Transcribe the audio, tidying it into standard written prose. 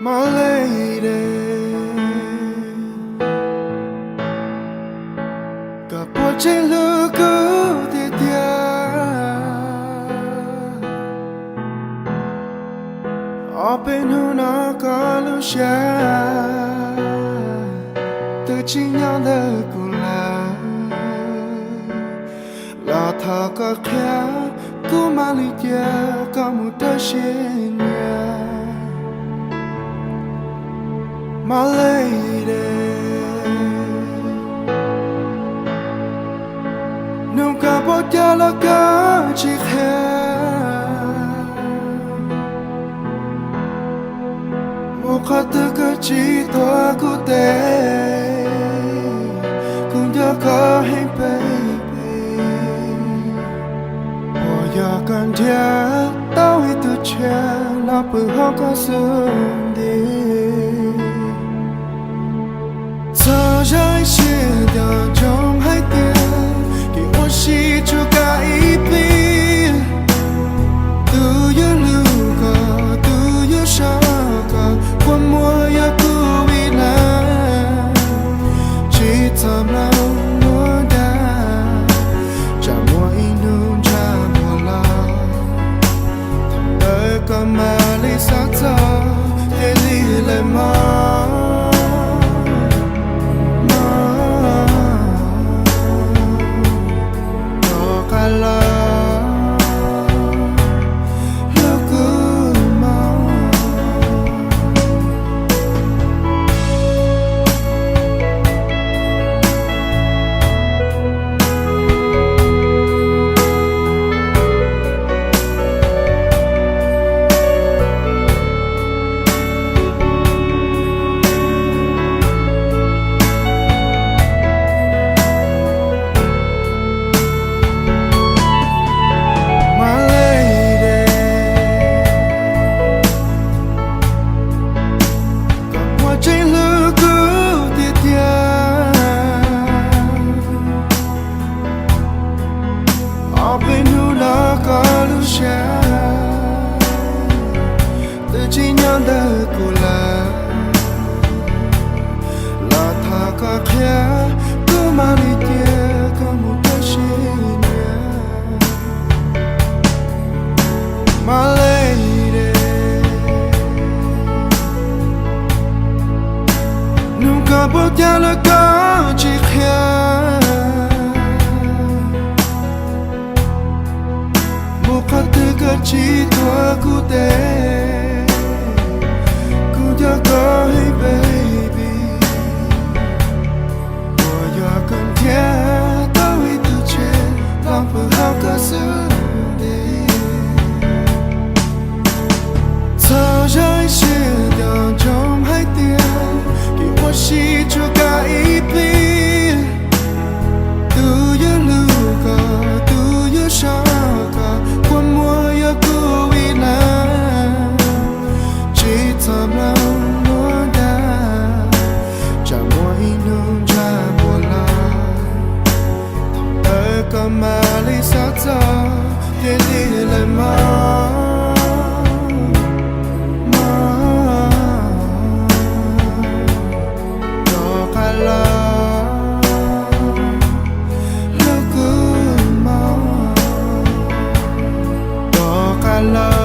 my lady. Cả bộ trên lứa cứ thế thia, ở bên hông nó có lưu xa, từ chính nhau đời của là thà có khá, cứ mà lý kia có một đôi trên nhà. My lady, nung cả bộ cha là cả chỉ khác, một khát tư cơ chỉ toa cụ tê, cũng nhớ có hình baby, bỏ giờ cần thiết tao hãy tự che là bự hơn có sương đi. Giờ trái chia đào trong hai tiếng, khi ôn si cho cả ý biết, từ yêu lưu cả, từ yêu xa cả, quân mùa ya cứ bị lãng, chỉ thầm lòng muốn đã, chả mua in nung chả mua lòng, thầm đời có mà lý sát giờ, thế lý lại mong. Từ chỉ nhắn đời của là thà có khá, cứ mà đi kia có một đôi trên nhà. My lady, nung cả bộ cha là có chỉ khá, một khát tư cơ chỉ toa cụ tê, cũng nhớ có hey baby, bỏ giờ cần thiết tao hãy tự chế lòng vừa hao cả sự đi. Giờ trái chia đào trong hai tiếng, khi ôn si cho cả ý biết, từ yêu lưu cả, từ yêu xa cả, quân mùa ya cứ bị lãng, chỉ thầm lòng muốn đã, chả mua in nung chả mua lòng, thầm đời có mà lý sát giờ, thế đi lại mong. Love